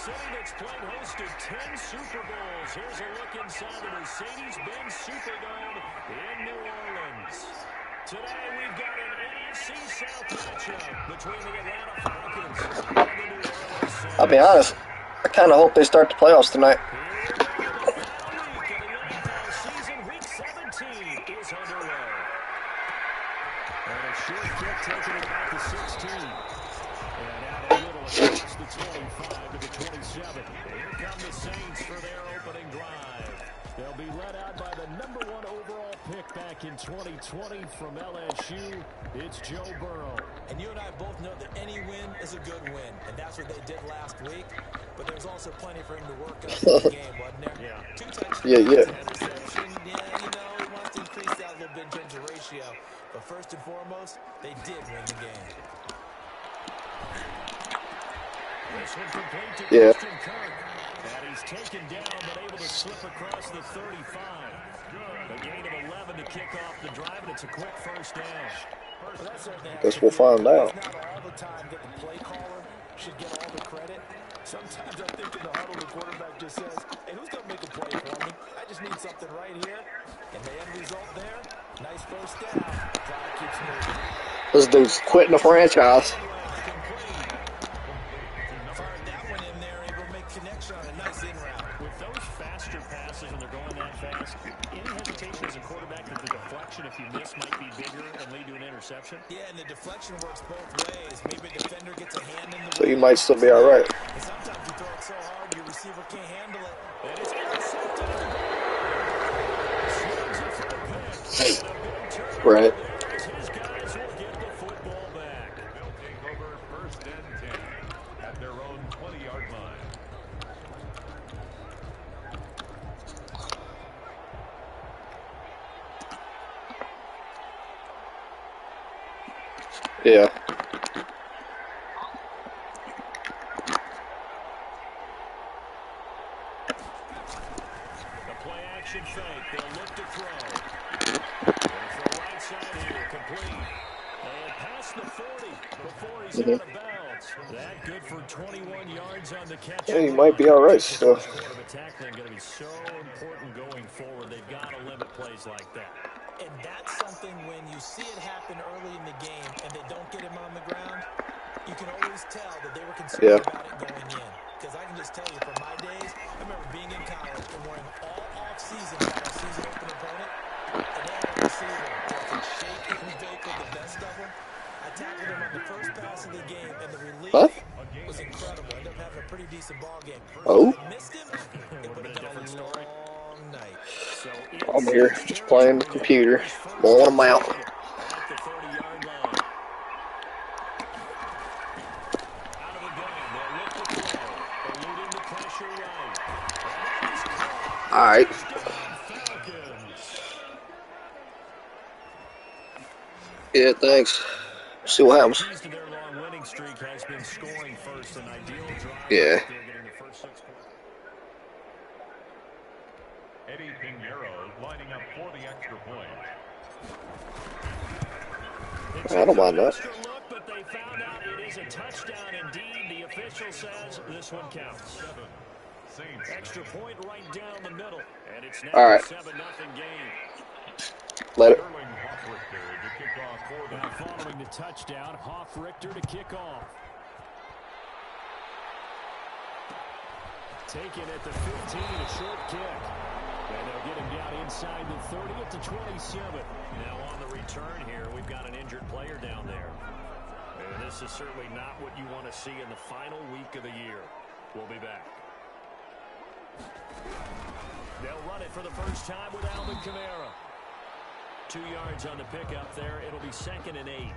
city that's played host to 10 Super Bowls. Here's a look inside the Mercedes-Benz Superdome in New Orleans. Today we've got an NFC South matchup between the Atlanta Falcons and the New Orleans Saints. I'll be honest, I kind of hope they start the playoffs tonight. Here we go. The final week of the NFL season. Week 17 is underway. And a short kick taken at about the 16. And out a little across the 25 to the 27. And here come the Saints for their opening drive. They'll be led out by the #1 overall pick back in 2020 from LSU. It's Joe Burrow. And you and I both know that any win is a good win. And that's what they did last week. But there's also plenty for him to work on in the game, wasn't there? Yeah. 2 touchdowns, Yeah. interception. Yeah, you know, he wants to increase that a little bit in terms of ratio. But first and foremost, they did win the game. This one complete to Yeah. Christian Kirk. And he's taken down but able to slip across the 35. A gain of 11 to kick off the drive, and it's a quick first down. Guess we'll find out. It's not all the time that the play caller should get all the credit. Sometimes I think in the huddle, the quarterback just says, hey, who's going to make a play for me? I just need something right here. And the end result there, nice first down. Clock keeps moving. This dude's quitting the franchise. Fired that one in there, able to make connection on a nice in route. With those faster passes when they're going that fast, any hesitation as a quarterback that the deflection, if you miss, might be bigger and lead to an interception? Yeah, and the deflection works both ways. Maybe a defender gets a hand in the So you might still be all right. And sometimes you throw it so hard, your receiver can't handle it. And it's intercepted. Swings it for a pick. And a big turn. Right. His guys will get the football back. They'll take over 1st and 10 at their own 20-yard line. Yeah. The play action fake. They'll look to throw. There's the right side here. Complete. And past the 40 before he's out of bounds. That good for 21 yards on the catch. Yeah, he might be all right still. Tackling going to be so important going forward. They've got to limit plays like that. And that's something when you see it happen early in the game and they don't get him on the ground, you can always tell that they were concerned about it going in. Because I can just tell you from my days, I remember being in college and wearing all off-season about our season open opponent, and they had a receiver that could shake and bake with the best of them. I tackled him on the first pass of the game, and the relief was incredible. I ended up having a pretty decent ball game. Oh. If I missed him, it would have been a long night. So I'm here just playing the computer, blowing them out. at the 30-yard line. Out of the gun. They'll look to throw. Eluding the pressure right. And that is caught. All right. Falcons. Yeah, thanks. See what happens. Keys to their long winning streak has been scoring first. An ideal drive. Yeah. They're getting the first 6 points. Eddie Pinheiro lining up for the extra point. I don't mind that. Extra look, but they found out it is a touchdown indeed. The official says this one counts. Saints. Extra point right down the middle, and it's now All right. a 7-0 game. Let it. Sterling Hoffrichter to kick off for the Now following the touchdown, Hoffrichter to kick off. Taken at the 15, a short kick. And they'll get him down inside the 30 at the 27. Now on the return here, we've got an injured player down there. And this is certainly not what you want to see in the final week of the year. We'll be back. They'll run it for the first time with Alvin Kamara. 2 yards on the pickup there. It'll be 2nd and 8.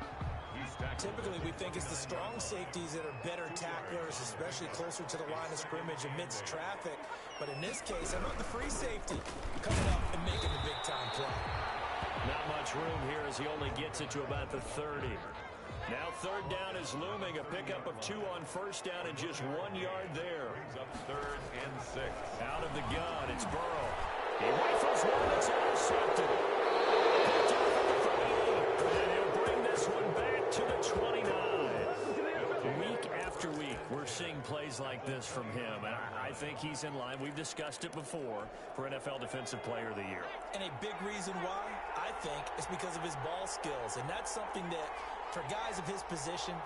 Typically, we think it's the strong safeties that are better tacklers, especially closer to the line of scrimmage amidst traffic. But in this case, I'm not the free safety coming up and making the big-time play. Not much room here as he only gets it to about the 30. Now 3rd down is looming. A pickup of 2 on 1st down and just 1 yard there. brings up 3rd and 6. Out of the gun, it's Burrow. He rifles one that's intercepted. Picked off at the 38. And he'll bring this one back to the 29. Week after week, We're seeing plays like this from him, and I think he's in line. We've discussed it before for NFL Defensive Player of the Year. And a big reason why, I think, is because of his ball skills. And that's something that, for guys of his position,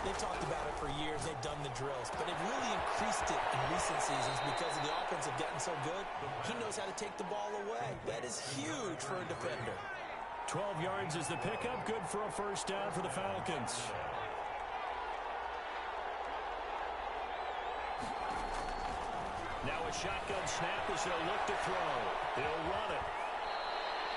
they've talked about it for years. They've done the drills. But they've really increased it in recent seasons because of the offense have gotten so good. He knows how to take the ball away. That is huge for a defender. 12 yards is the pickup. Good for a first down for the Falcons. Now a shotgun snap as he'll look to throw. He'll run it.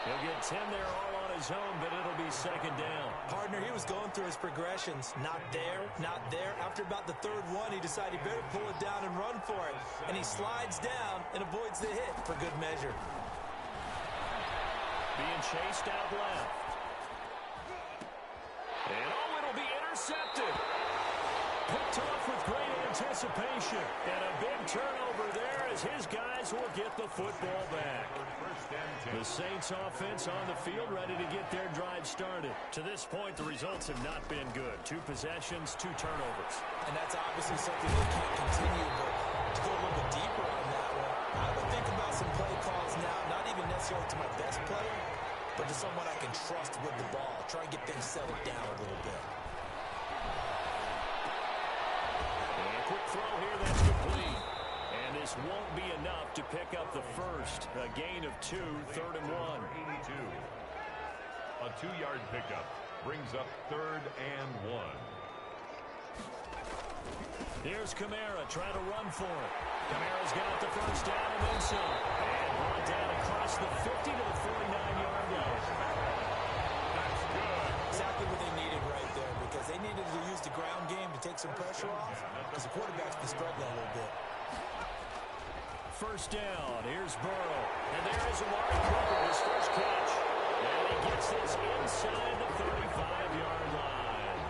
He'll get 10 there all on his own, but it'll be second down. Partner, he was going through his progressions. Not there, not there. After about the third one, he decided he better pull it down and run for it. And he slides down and avoids the hit for good measure. Being chased out left. And it'll be intercepted. Picked off with great anticipation. And a big turnover there as his guys will get the football back. The Saints offense on the field ready to get their drive started. To this point, the results have not been good. 2 possessions, 2 turnovers. And that's obviously something they can't continue, but to go a little bit deeper on that one, I would think about some play calls now, not even necessarily to my best player, but to someone I can trust with the ball. Try and get things settled down a little bit. And a quick throw here, that's complete. And this won't be enough to pick up the first. A gain of 2, 3rd and 1. 82. A 2-yard pickup brings up 3rd and 1. Here's Kamara trying to run for it. Kamara's got the first down and then some. And brought down across the 50 to the 49-yard line. That's good. Exactly what they needed right there, because they needed to use the ground game to take some pressure off, because the quarterback's been struggling a little bit. First down. Here's Burrow. And there is Amari Cooper, his first catch. And he gets this inside the 35-yard line.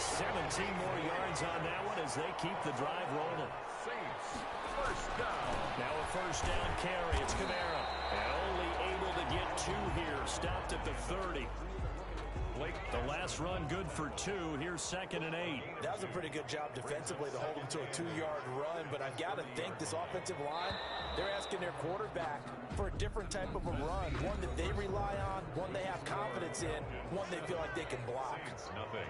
17 more yards on that one as they keep the drive rolling. Saints, first down. Now a first down carry. It's Kamara. And only able to get 2 here. Stopped at the 30. The last run good for 2. Here's 2nd and 8. That was a pretty good job defensively to hold them to a 2-yard run, but I've got to think this offensive line, they're asking their quarterback for a different type of a run, one that they rely on, one they have confidence in, one they feel like they can block. Saints, nothing.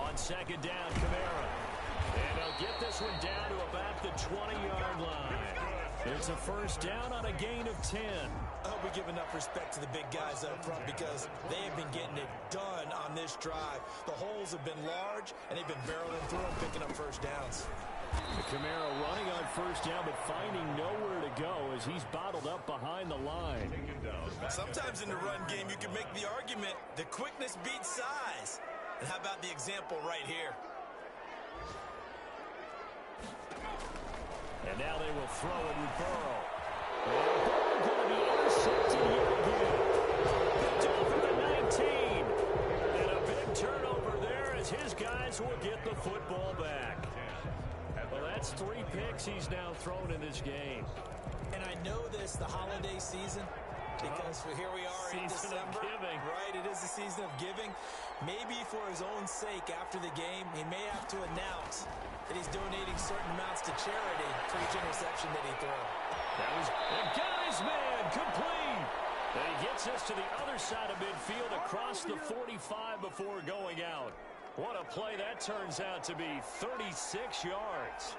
On second down, Kamara. And they'll get this one down to about the 20-yard line. It's a first down on a gain of 10. I hope we give enough respect to the big guys up front, because they have been getting it done on this drive. The holes have been large, and they've been barreling through and picking up first downs. Kamara running on first down, but finding nowhere to go as he's bottled up behind the line. Sometimes in the run game, you can make the argument that quickness beats size. And how about the example right here? And now they will throw it with Burrow. And Burrow going to be intercepted yet again. Picked off at the 19. And a big turnover there as his guys will get the football back. Well, that's 3 picks he's now thrown in this game. And I know this, the holiday season, because here we are in Season of December. giving. Right, it is the season of giving. Maybe for his own sake after the game, he may have to announce that he's donating certain amounts to charity for each interception that he throws. That was a guy's man, complete. And he gets us to the other side of midfield across the 45 before going out. What a play that turns out to be, 36 yards.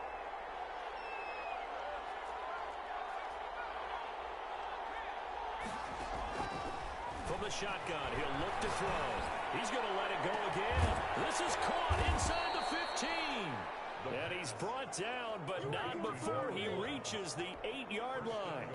From the shotgun, he'll look to throw. He's going to let it go again. This is caught inside the 15. And he's brought down, but not before he reaches the 8-yard line.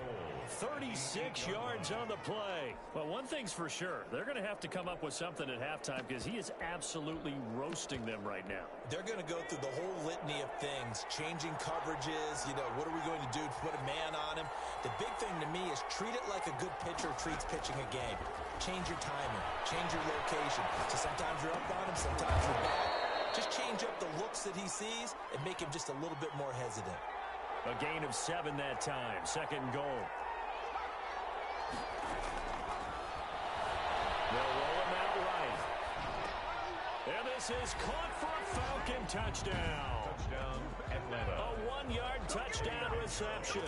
36 yards on the play. Well, one thing's for sure. They're going to have to come up with something at halftime, because he is absolutely roasting them right now. They're going to go through the whole litany of things, changing coverages, what are we going to do to put a man on him? The big thing to me is treat it like a good pitcher treats pitching a game. Change your timing, change your location. So sometimes you're up on him, sometimes you're back. Just change up the looks that he sees and make him just a little bit more hesitant. A gain of 7 that time, 2nd and goal. They'll roll him out right. And this is caught for a Falcon touchdown. Touchdown, Atlanta. A 1-yard touchdown reception.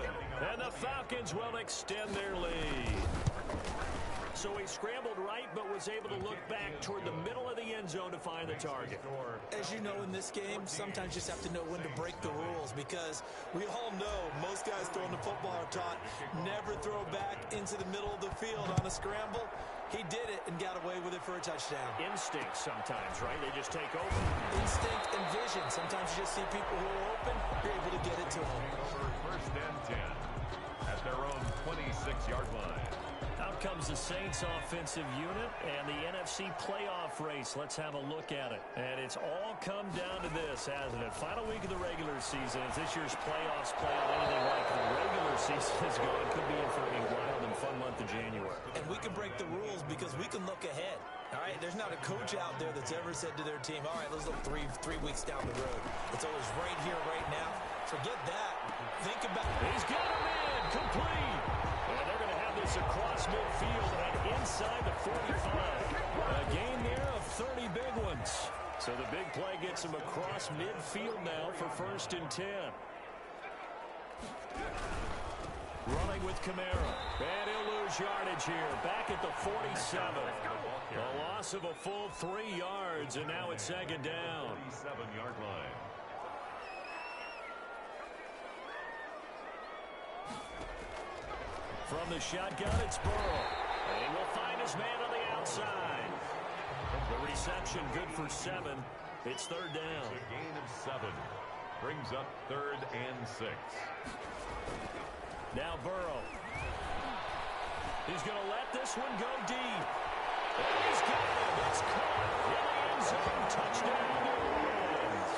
And the Falcons will extend their lead. So he scrambled right, but was able to look back toward the middle of the end zone to find the target. As you know, in this game, sometimes you just have to know when to break the rules, because we all know most guys throwing the football are taught never throw back into the middle of the field on a scramble. He did it and got away with it for a touchdown. Instinct sometimes, right? They just take over. Instinct and vision. Sometimes you just see people who are open, you're able to get it to them. Over first and 10 at their own 26-yard line. Out comes the Saints offensive unit and the NFC playoff race. Let's have a look at it. And it's all come down to this, hasn't it? Final week of the regular season. As this year's playoffs play out anything like the regular season is going, could be in for a wild and fun month of January. And we can break the rules because we can look ahead. All right, there's not a coach out there that's ever said to their team, all right, let's look three weeks down the road. It's always right here, right now. Forget that. Think about it. He's got him in, complete. And they're going to have this across midfield and inside the 45. A gain there of 30 big ones. So the big play gets him across midfield now for first and 10. Running with Kamara. And he'll lose yardage here. Back at the 47. A loss of a full 3 yards, and now it's second down. 47-yard line. From the shotgun, it's Burrow. And he will find his man on the outside. The reception good for 7. It's third down. A gain of 7. Brings up 3rd and 6. Now Burrow. He's going to let this one go deep. And he's got it. It's caught in the end zone. Touchdown, New Orleans.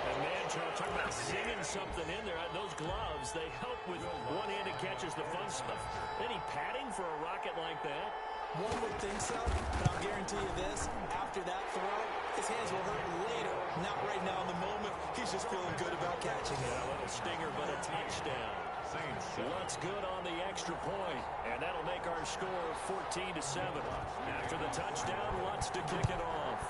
And man, Charles, talking about singing something in there. Those gloves, they help with one-handed catches, the fun stuff. Any padding for a rocket like that? One would think so, but I'll guarantee you this. After that throw, his hands will hurt later. Not right now in the moment. He's just feeling good about catching it. Yeah, a little stinger, but a touchdown. Saints. Looks good on the extra point, and that'll make our score 14-7. After the touchdown, Lutz to kick it off.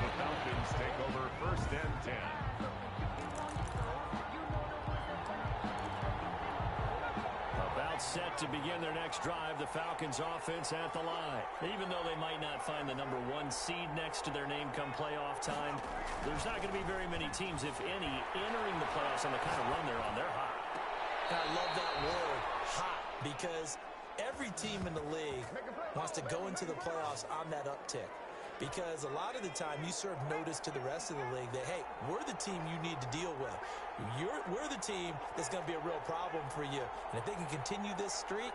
The Falcons take over first and 10. About set to begin their next drive, the Falcons offense at the line. Even though they might not find the number 1 seed next to their name come playoff time, there's not going to be very many teams, if any, entering the playoffs on the kind of run they're on. They're hot. I love that word, hot, because every team in the league wants to go into the playoffs on that uptick. Because a lot of the time you serve notice to the rest of the league that, hey, we're the team you need to deal with. We're the team that's going to be a real problem for you. And if they can continue this streak,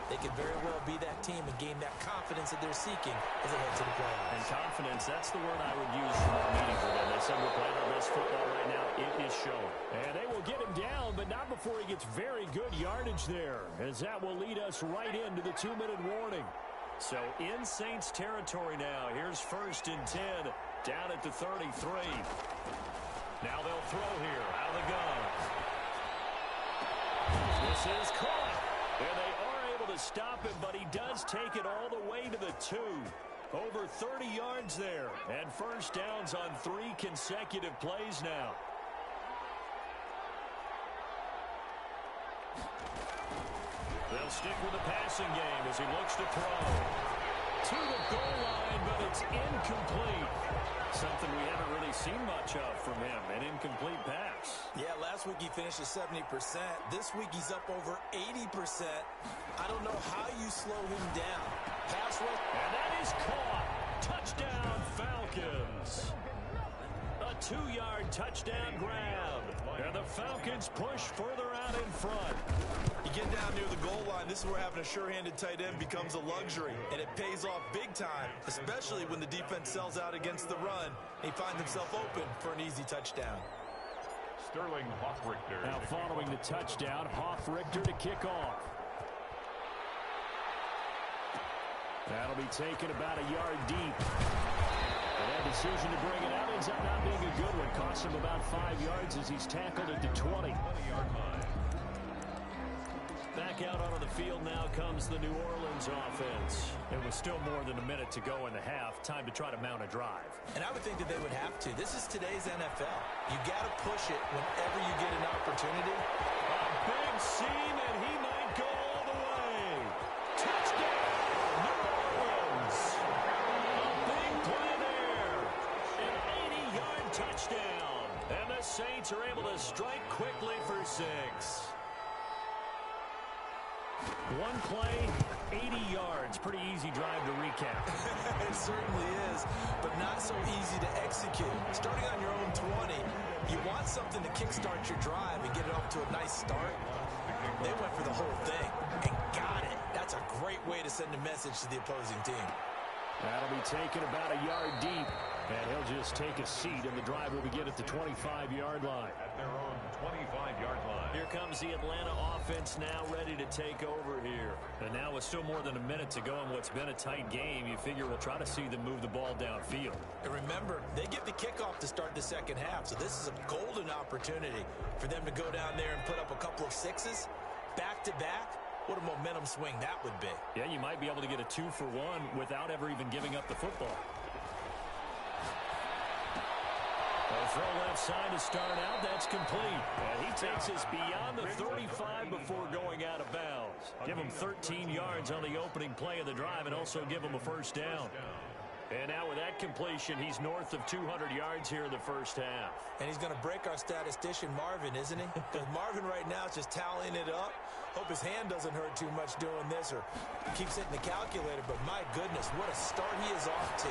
they could very well be that team and gain that confidence that they're seeking as they head to the playoffs. And confidence, that's the word I would use for that meeting for them. They said we're playing our best football right now. It is showing. And they will get him down, but not before he gets very good yardage there, as that will lead us right into the 2-minute warning. So in Saints territory now. Here's first and 10 down at the 33. Now they'll throw here out of the gun. This is caught. And they are able to stop him, but he does take it all the way to the 2. Over 30 yards there. And first downs on 3 consecutive plays now. They'll stick with the passing game as he looks to throw. To the goal line, but it's incomplete. Something we haven't really seen much of from him, an incomplete pass. Yeah, last week he finished at 70%. This week he's up over 80%. I don't know how you slow him down. Pass rush. And that is caught. Touchdown, Falcons. A 2-yard touchdown grab. And the Falcons push further out in front. You get down near the goal line, this is where having a sure-handed tight end becomes a luxury. And it pays off big time, especially when the defense sells out against the run. And he finds himself open for an easy touchdown. Sterling Hoffrichter. Now following the touchdown, Hoffrichter to kick off. That'll be taken about a yard deep. And that decision to bring it out ends up not being a good one. Costs him about 5 yards as he's tackled at the 20. 20-yard line. Back Back out onto the field now comes the New Orleans offense. It was still more than a minute to go in the half. Time to try to mount a drive. And I would think that they would have to. This is today's NFL. You got to push it whenever you get an opportunity. A big seam, and he might go all the way. Touchdown, New Orleans. A big play there. An 80-yard touchdown. And the Saints are able to strike quickly for 6. One play, 80 yards. Pretty easy drive to recap. It certainly is, but not so easy to execute. Starting on your own 20, you want something to kickstart your drive and get it off to a nice start. They went for the whole thing and got it. That's a great way to send a message to the opposing team. That'll be taken about a yard deep. And he'll just take a seat, and the drive will begin at the 25-yard line. At their own 25-yard line. Here comes the Atlanta offense now ready to take over here. And now with still more than a minute to go in what's been a tight game, you figure we'll try to see them move the ball downfield. And remember, they get the kickoff to start the second half, so this is a golden opportunity for them to go down there and put up a couple of 6s back-to-back. What a momentum swing that would be. Yeah, you might be able to get a 2-for-1 without ever even giving up the football. Throw left side to start out. That's complete. And he takes us beyond the 35 before going out of bounds. Give him 13 yards on the opening play of the drive and also give him a first down. And now with that completion, he's north of 200 yards here in the first half. And he's going to break our statistician Marvin, isn't he? Because Marvin right now is just tallying it up. Hope his hand doesn't hurt too much doing this or keeps hitting the calculator. But my goodness, what a start he is off to.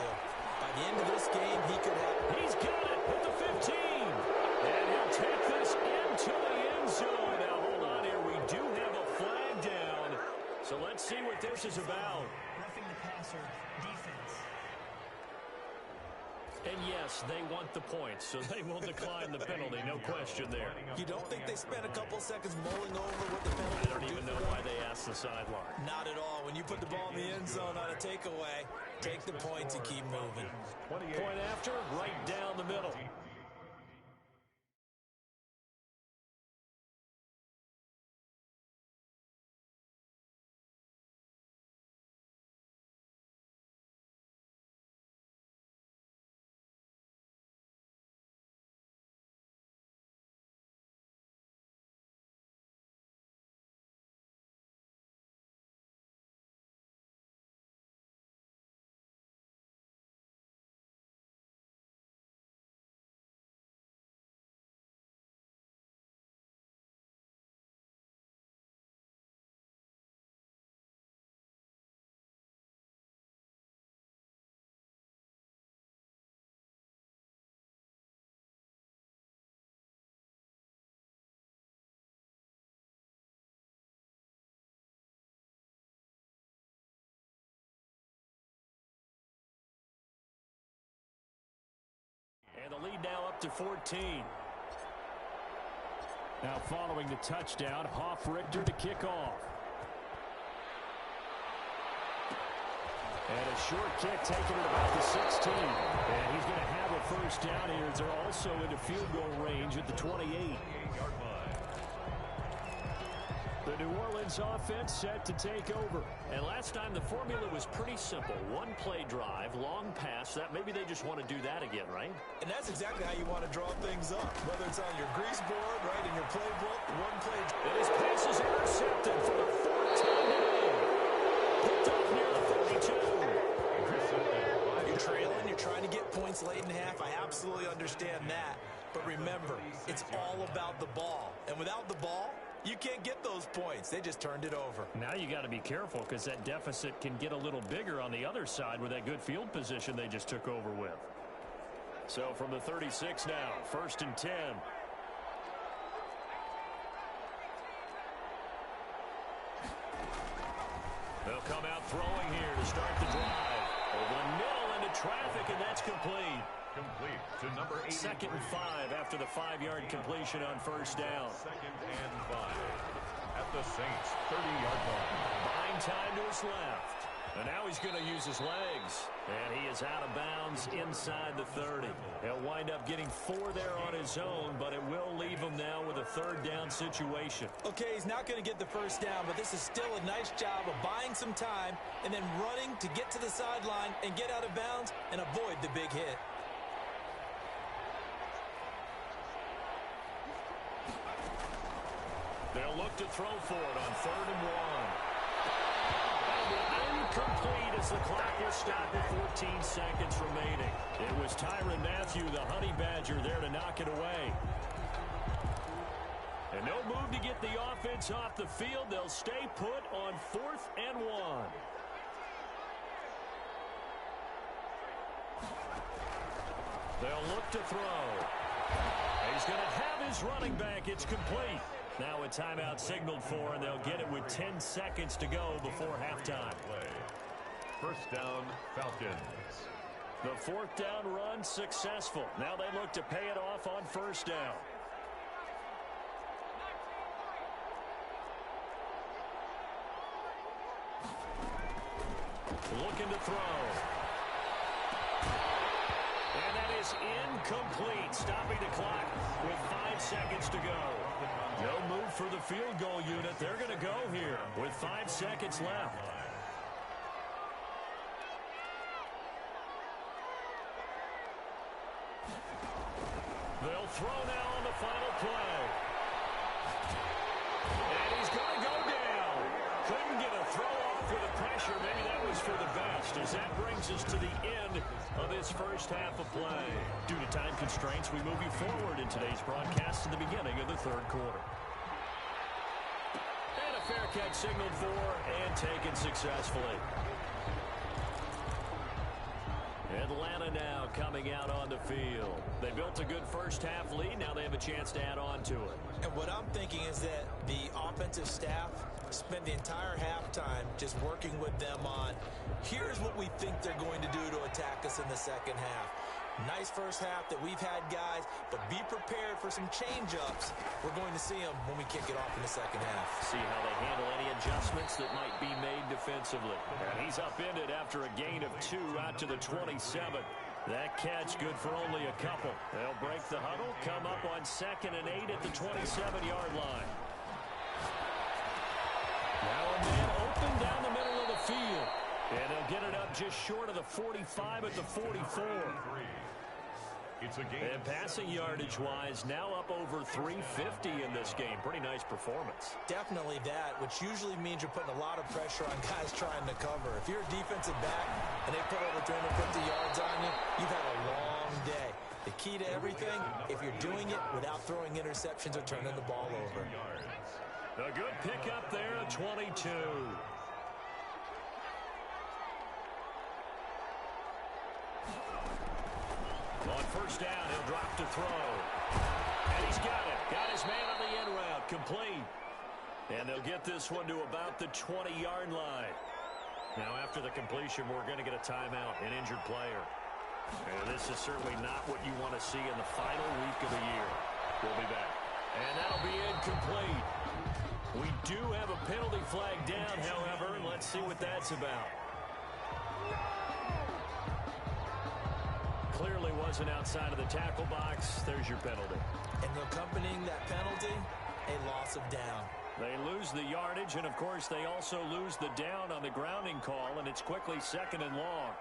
By the end of this game, he could have... He's got it at the 15. And he'll take this into the end zone. Now, hold on here. We do have a flag down. So let's see what this is about. Roughing the passer, defense. And yes, they want the points, so they will decline the penalty. No question there. You don't think they spent a couple seconds mulling over what the penalty I don't even know why they asked the sideline. Not at all. When you put the ball in the end zone on a takeaway, take the points and keep moving. Point after, right down the middle. And the lead now up to 14. Now following the touchdown, Richter to kick off. And a short kick taken at about the 16. And he's going to have a first down here. They're also into field goal range at the 28-yard line. The New Orleans offense set to take over. And last time the formula was pretty simple. One play drive, long pass. That maybe they just want to do that again, right? And that's exactly how you want to draw things up. Whether it's on your grease board, right, in your playbook, one play. And his pass is intercepted for the fourth time today. Picked up near the 32. You're trailing, you're trying to get points late in half. I absolutely understand that. But remember, it's all about the ball. And without the ball, you can't get those points. They just turned it over. Now you got to be careful because that deficit can get a little bigger on the other side with that good field position they just took over with. So from the 36 now, 1st and 10. They'll come out throwing here to start the drive. Over the middle into traffic, and that's complete. Complete to number 8. 2nd and 5 after the 5-yard completion on first down. 2nd and 5 at the Saints 30-yard line. Buying time to his left. And now he's going to use his legs. And he is out of bounds inside the 30. He'll wind up getting 4 there on his own, but it will leave him now with a third down situation. Okay, he's not going to get the first down, but this is still a nice job of buying some time and then running to get to the sideline and get out of bounds and avoid the big hit. They'll look to throw for it on 3rd and 1. That'll be incomplete as the clock will stop with 14 seconds remaining. It was Tyrann Mathieu, the Honey Badger, there to knock it away. And no move to get the offense off the field. They'll stay put on 4th and 1. They'll look to throw. He's going to have his running back. It's complete. Now a timeout signaled for, and they'll get it with 10 seconds to go before halftime. First down, Falcons. The 4th down run successful. Now they look to pay it off on 1st down. Looking to throw. And that is incomplete, stopping the clock with 5 seconds to go. No move for the field goal unit. They're going to go here with 5 seconds left. They'll throw now on the final play. And he's going to go down. Couldn't get a throw off with the pressure. Maybe that was for the best, as that brings us to the end of this first half of play. Due to time constraints, we move you forward in today's broadcast to the beginning of the 3rd quarter. And a fair catch signaled for and taken successfully. Atlanta now coming out on the field. They built a good first half lead. Now they have a chance to add on to it. And what I'm thinking is that the offensive staff spent the entire halftime just working with them on, here's what we think they're going to do to attack us in the second half. Nice first half that we've had, guys, but be prepared for some change-ups. We're going to see them when we kick it off in the second half. See how they handle any adjustments that might be made defensively. And he's upended after a gain of 2 out to the 27. That catch good for only a couple. They'll break the huddle, come up on 2nd and 8 at the 27-yard line. Now a man open down the middle of the field. And they'll get it up just short of the 45 at the 44. And passing yardage-wise, now up over 350 in this game. Pretty nice performance. Definitely that, which usually means you're putting a lot of pressure on guys trying to cover. If you're a defensive back and they put over 350 yards on you, you've had a long day. The key to everything, if you're doing it without throwing interceptions or turning the ball over. A good pickup there at 22. On 1st down, he'll drop to throw. And he's got it. Got his man on the end route. Complete. And they'll get this one to about the 20-yard line. Now, after the completion, we're going to get a timeout, an injured player. And this is certainly not what you want to see in the final week of the year. We'll be back. And that'll be incomplete. We do have a penalty flag down, however. Let's see what that's about. Clearly wasn't outside of the tackle box. There's your penalty. And accompanying that penalty, a loss of down. They lose the yardage, and, of course, they also lose the down on the grounding call, and it's quickly 2nd and long.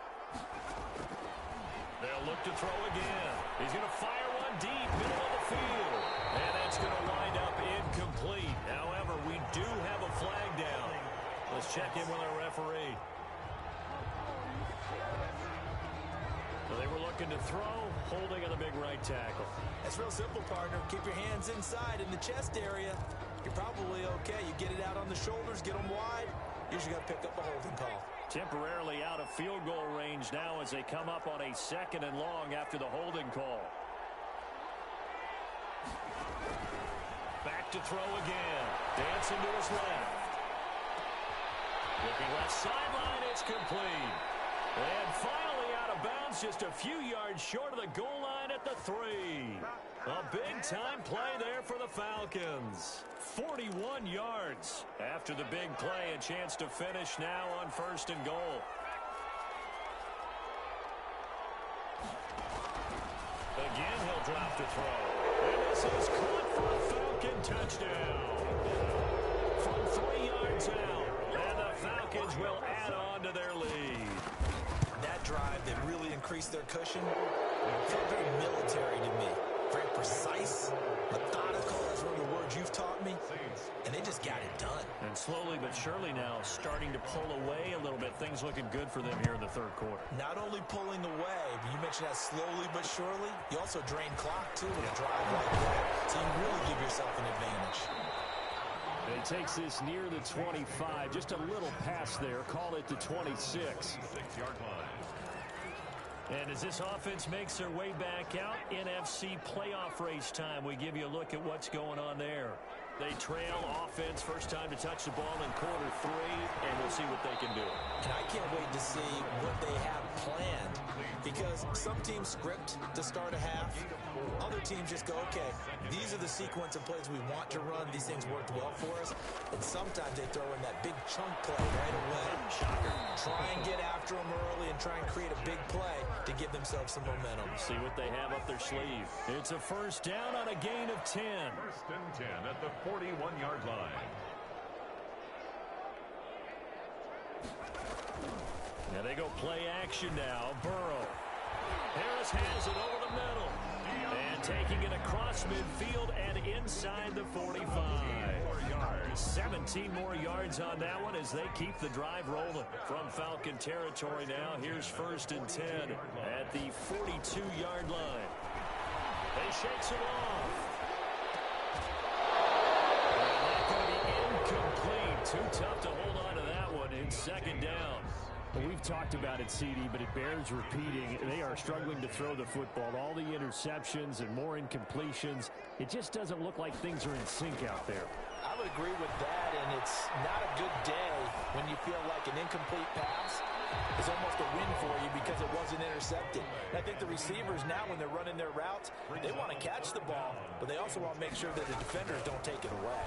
They'll look to throw again. He's going to fire one deep, middle of the field. And that's going to wind up incomplete. However, we do have a flag down. Let's check in with our referee. Well, they were looking to throw, holding on the big right tackle. That's real simple, partner. Keep your hands inside in the chest area. You're probably okay. You get it out on the shoulders, get them wide. Usually got to pick up a holding call. Temporarily out of field goal range now as they come up on a 2nd and long after the holding call. Back to throw again. Dancing to his left. Looking left sideline, it's complete. And finally out of bounds, just a few yards short of the goal line at the 3. A big-time play there for the Falcons. 41 yards after the big play. A chance to finish now on 1st and goal. Again, he'll drop the throw. And this is caught for a Falcon touchdown. From 3 yards out. And the Falcons will add on to their lead. That drive that really increased their cushion felt very military to me. Very precise, methodical, that's one of the words you've taught me, and they just got it done. And slowly but surely now starting to pull away a little bit. Things looking good for them here in the 3rd quarter. Not only pulling away, but you mentioned that slowly but surely, you also drain clock, too, with a drive like that. So you really give yourself an advantage. And he takes this near the 25, just a little past there, call it the 26. 6-yard line. And as this offense makes their way back out, NFC playoff race time, we give you a look at what's going on there. They trail offense, first time to touch the ball in quarter 3, and we'll see what they can do. And I can't wait to see what they have planned, because some teams script to start a half. Other teams just go, okay, these are the sequence of plays we want to run. These things worked well for us. And sometimes they throw in that big chunk play right away. Try and get after them early and try and create a big play to give themselves some momentum. See what they have up their sleeve. It's a first down on a gain of 10. 1st and 10 at the 41-yard line. Now they go play action now. Burrow. Harris has it over the middle. And taking it across midfield and inside the 45. 17 more yards on that one as they keep the drive rolling. From Falcon territory now, here's 1st and 10 at the 42-yard line. They shakes it off. And that's going to be incomplete. Too tough to hold on to that one in 2nd down. Well, we've talked about it, CD, but it bears repeating. They are struggling to throw the football. All the interceptions and more incompletions. It just doesn't look like things are in sync out there. I would agree with that, and it's not a good day when you feel like an incomplete pass is almost a win for you because it wasn't intercepted. And I think the receivers now, when they're running their routes, they want to catch the ball, but they also want to make sure that the defenders don't take it away.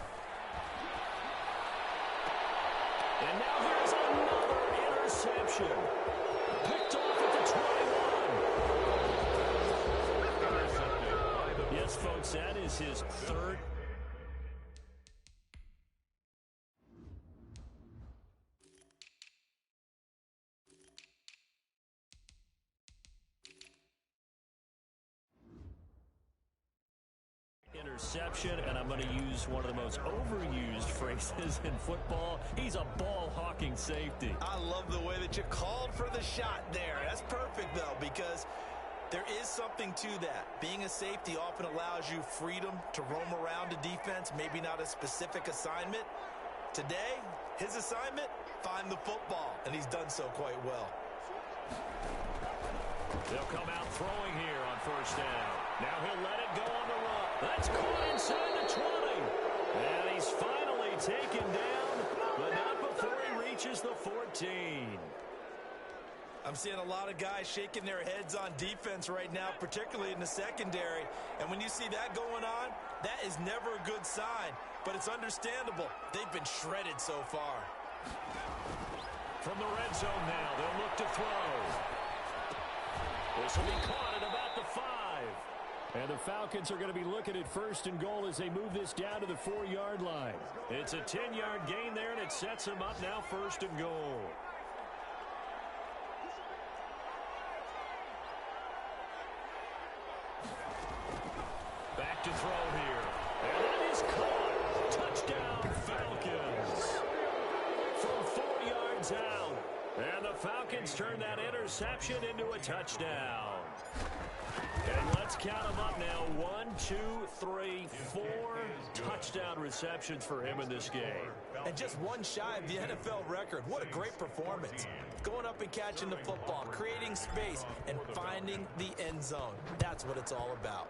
And now here's another interception. Picked off at the 21. Yes, folks, that is his 3rd. Interception, and I'm going to use one of the most overused phrases in football. He's a ball-hawking safety. I love the way that you called for the shot there. That's perfect, though, because there is something to that. Being a safety often allows you freedom to roam around a defense, maybe not a specific assignment. Today, his assignment, find the football, and he's done so quite well. They'll come out throwing here on 1st down. Now he'll let it go on the run. That's caught inside the 20. And he's finally taken down, but not before he reaches the 14. I'm seeing a lot of guys shaking their heads on defense right now, particularly in the secondary. And when you see that going on, that is never a good sign. But it's understandable. They've been shredded so far. From the red zone now, they'll look to throw. This will be caught at about the 5. And the Falcons are going to be looking at 1st and goal as they move this down to the 4-yard line. It's a 10-yard gain there, and it sets them up now 1st and goal. Back to throw here. And that is caught. Touchdown, Falcons. From 4 yards out. And the Falcons turn that interception into a touchdown. And let's count them up now. 1, 2, 3, 4 touchdown receptions for him in this game. And just one shy of the NFL record. What a great performance. Going up and catching the football, creating space, and finding the end zone. That's what it's all about.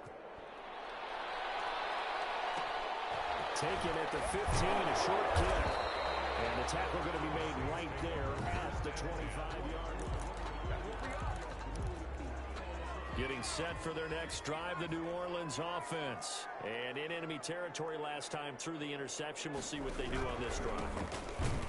Taken at the 15, a short kick. And the tackle going to be made right there at the 25-yard line. Getting set for their next drive, the New Orleans offense. And in enemy territory last time through the interception. We'll see what they do on this drive.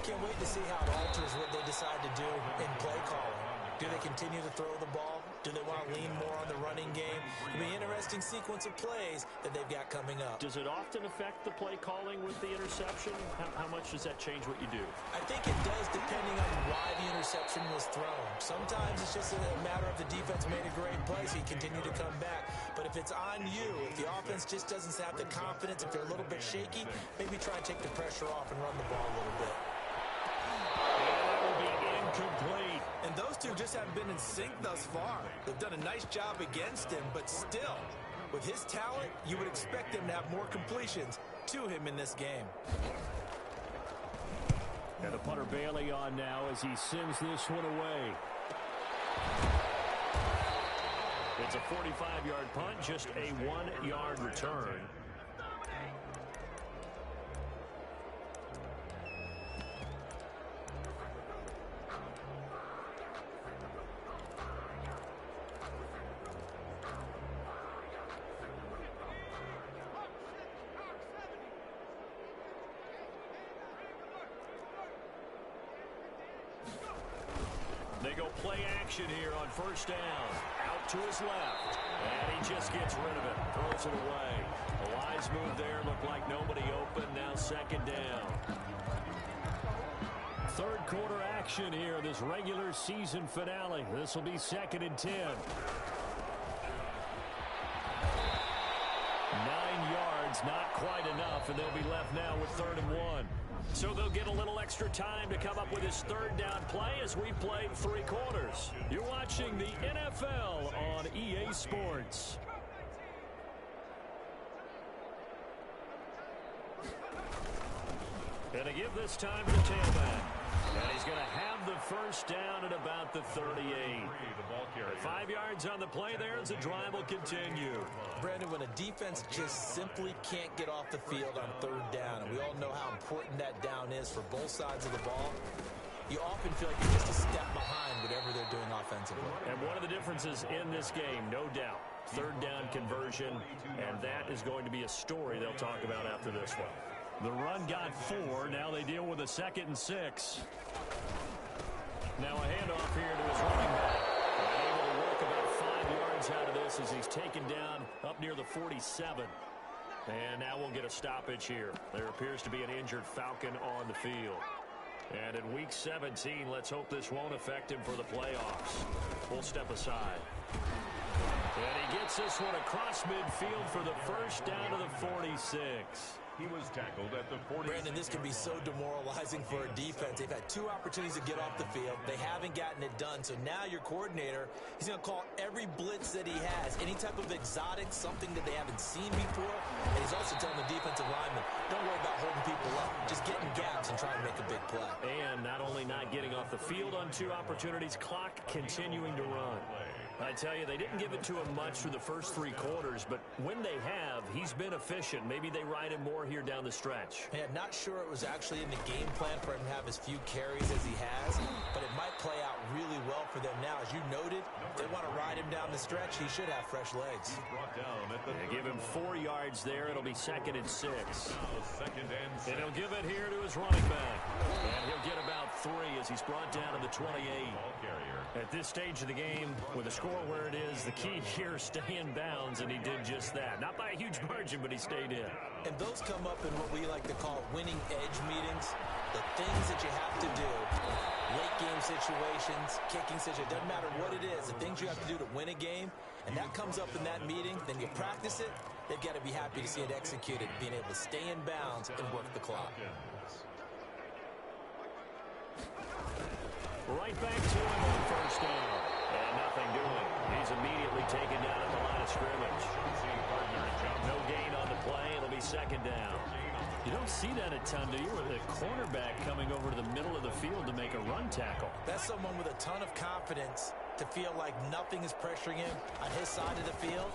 Can't wait to see how it alters what they decide to do in play calling. Do they continue to throw the ball? Do they want to lean more on the running game? It'll be an interesting sequence of plays that they've got coming up. Does it often affect the play calling with the interception? How much does that change what you do? I think it does depending on why the interception was thrown. Sometimes it's just a matter of the defense made a great play, so you continue to come back. But if it's on you, if the offense just doesn't have the confidence, if they're a little bit shaky, maybe try and take the pressure off and run the ball a little bit. That will be incomplete. And those two just haven't been in sync thus far. They've done a nice job against him, but still, with his talent, you would expect him to have more completions to him in this game. And the punter Bailey on now as he sends this one away. It's a 45-yard punt, just a 1-yard return. They go play action here on first down. Out to his left. And he just gets rid of it. Throws it away. A wise move there. Looked like nobody open. Now second down. Third quarter action here. This regular season finale. This will be 2nd and 10. 9 yards. Not quite enough. And they'll be left now with 3rd and 1. So they'll get a little extra time to come up with his 3rd down play as we played 3 quarters. You're watching the NFL on EA Sports. And to give this time to the tailback. And he's going to have the first down at about the 38. 5 yards on the play there as the drive will continue. Brandon, when a defense just simply can't get off the field on 3rd down, and we all know how important that down is for both sides of the ball, you often feel like you're just a step behind whatever they're doing offensively. And one of the differences in this game, no doubt, 3rd down conversion, and that is going to be a story they'll talk about after this one. The run got 4. Now they deal with a 2nd and 6. Now a handoff here to his running back. And able to work about 5 yards out of this as he's taken down up near the 47. And now we'll get a stoppage here. There appears to be an injured Falcon on the field. And in Week 17, let's hope this won't affect him for the playoffs. We'll step aside. And he gets this one across midfield for the first down to the 46. He was tackled at the 40. Brandon, this can be so demoralizing for a defense. They've had 2 opportunities to get off the field. They haven't gotten it done. So now your coordinator, he's going to call every blitz that he has, any type of exotic, something that they haven't seen before. And he's also telling the defensive lineman, don't worry about holding people up. Just get in gaps and try and make a big play. And not only not getting off the field on 2 opportunities, clock continuing to run. I tell you, they didn't give it to him much through the first 3 quarters, but when they have, he's been efficient. Maybe they ride him more here down the stretch. Yeah, not sure it was actually in the game plan for him to have as few carries as he has, but it might play out really well for them now. As you noted, if they want to ride him down the stretch, he should have fresh legs. They give him 4 yards there. It'll be 2nd and 6. And he'll give it here to his running back. And he'll get about 3 as he's brought down to the 28. At this stage of the game, with the score where it is, the key here is stay in bounds, and he did just that. Not by a huge margin, but he stayed in. And those come up in what we like to call winning edge meetings. The things that you have to do, late game situations, kicking situations, doesn't matter what it is, the things you have to do to win a game, and that comes up in that meeting, then you practice it, they've got to be happy to see it executed, being able to stay in bounds and work the clock. Right back to him on first down. And nothing doing. He's immediately taken down at the line of scrimmage. No gain on the play. It'll be 2nd down. You don't see that a ton, do you? With a cornerback coming over to the middle of the field to make a run tackle. That's someone with a ton of confidence to feel like nothing is pressuring him on his side of the field.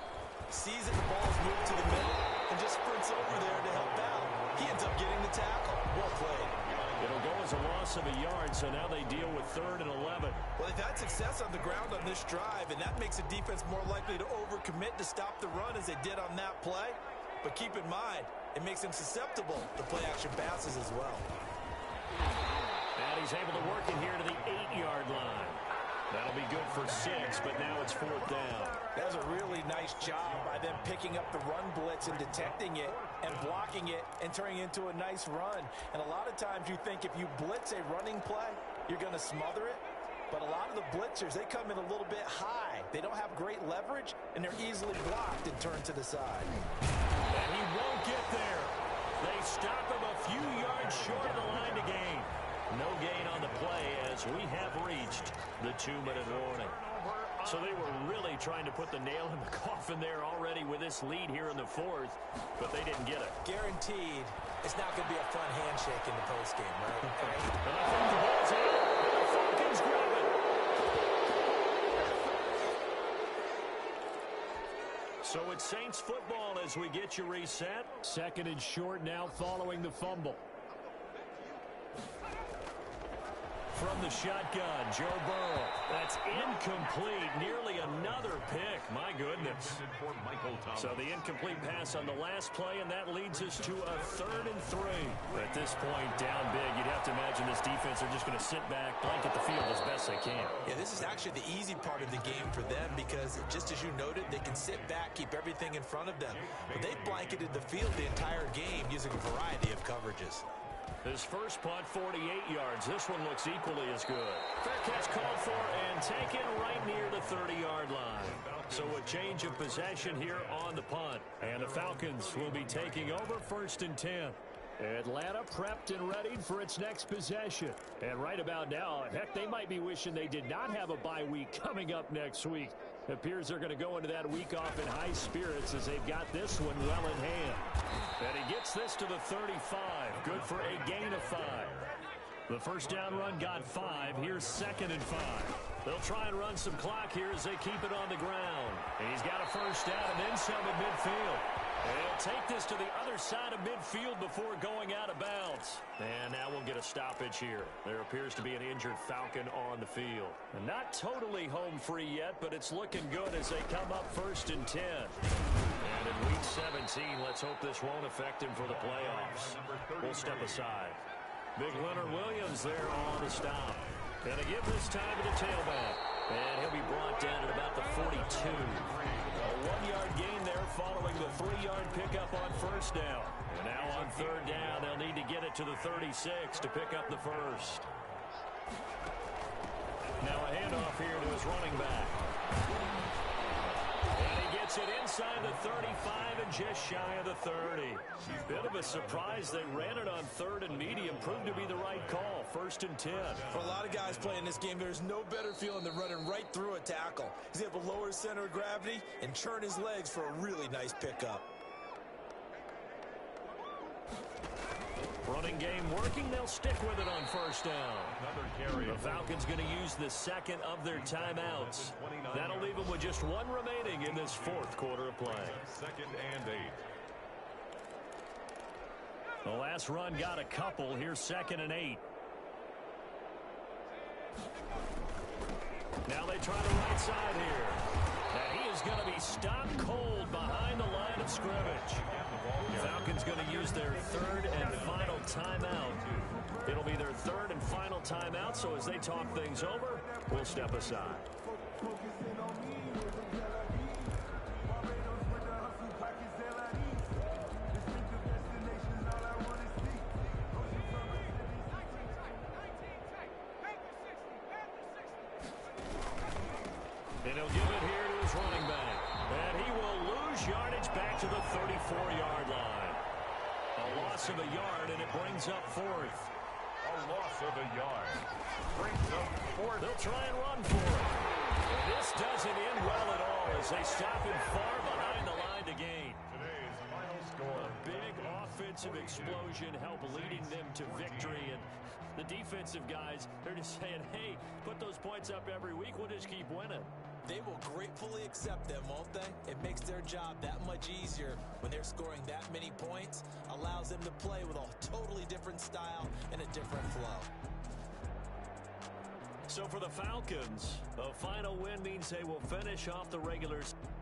Sees that the ball is moved to the middle and just sprints over there to help out. He ends up getting the tackle. Well played. It'll go as a loss of a yard, so now they deal with 3rd and 11. Well, Well, they've had success on the ground on this drive, and that makes the defense more likely to overcommit to stop the run as they did on that play. But keep in mind, it makes them susceptible to play-action passes as well. And he's able to work it here to the 8-yard line. That'll be good for 6, but now it's 4th down. That was a really nice job by them picking up the run blitz and detecting it and blocking it and turning it into a nice run. And a lot of times you think if you blitz a running play, you're going to smother it. But a lot of the blitzers, they come in a little bit high. They don't have great leverage, and they're easily blocked and turned to the side. And he won't get there. They stop him a few yards short of the line to gain. No gain on the play as we have reached the 2-minute warning. So they were really trying to put the nail in the coffin there already with this lead here in the 4th, but they didn't get it. Guaranteed, it's not going to be a fun handshake in the postgame, right? And I think the ball's out. The Falcons grab it. So it's Saints football as we get you reset. 2nd and short now following the fumble. From the shotgun, Joe Burrow. That's incomplete. Nearly another pick. My goodness. So the incomplete pass on the last play, and that leads us to a 3rd and 3. At this point, down big, you'd have to imagine this defense are just going to sit back, blanket the field as best they can. Yeah, this is actually the easy part of the game for them because, just as you noted, they can sit back, keep everything in front of them. But they've blanketed the field the entire game using a variety of coverages. His first punt, 48 yards. This one looks equally as good. Fair catch called for and taken right near the 30-yard line. So a change of possession here on the punt. And the Falcons will be taking over 1st and 10. Atlanta prepped and ready for its next possession. And right about now, heck, they might be wishing they did not have a bye week coming up next week. It appears they're going to go into that week off in high spirits as they've got this one well in hand. And he gets this to the 35. Good for a gain of 5. The first down run got 5. Here's 2nd and 5. They'll try and run some clock here as they keep it on the ground. And he's got a first down and then some at midfield. And he'll take this to the other side of midfield before going out of bounds. And now we'll get a stoppage here. There appears to be an injured Falcon on the field. And not totally home free yet, but it's looking good as they come up 1st and 10. And in week 17, let's hope this won't affect him for the playoffs. We'll step aside. Big Leonard Williams there on the stop. And a give this time to the tailback. And he'll be brought down at about the 42. A 1-yard gain there following the 3-yard pickup on first down. And now on 3rd down, they'll need to get it to the 36 to pick up the first. Now a handoff here to his running back. And he gets it inside the 35 and just shy of the 30. Bit of a surprise. They ran it on 3rd and medium. Proved to be the right call. 1st and 10. For a lot of guys playing this game, there's no better feeling than running right through a tackle. He's able to lower his center of gravity and churn his legs for a really nice pickup. Running game working. They'll stick with it on first down. The Falcons going to use the 2nd of their timeouts. That'll leave them with just 1 remaining in this 4th quarter of play. 2nd and 8. The last run got a couple. Here's 2nd and 8. Now they try the right side here. And he is going to be stopped cold behind the line of scrimmage. Falcons going to use their 3rd and final timeout. It'll be their 3rd and final timeout, so as they talk things over, we'll step aside. And he'll give it here to his running back. And he will lose yardage back to the 34-yard line. A loss of a yard, and it brings up 4th. A loss of a yard. Brings up 4th. They'll try and run for it. And this doesn't end well at all as they stop him far behind the line to gain. Today's final score. A big offensive explosion help leading them to victory. And the defensive guys, they're just saying, hey, put those points up every week. We'll just keep winning. They will gratefully accept them, won't they? It makes their job that much easier when they're scoring that many points, allows them to play with a totally different style and a different flow. So for the Falcons, a final win means they will finish off the regular season.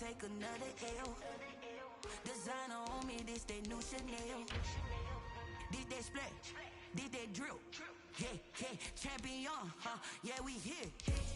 Take another L. Designer on me, this that new Chanel. Did that splash, did that drill. Yeah, yeah, champion, yeah, we here.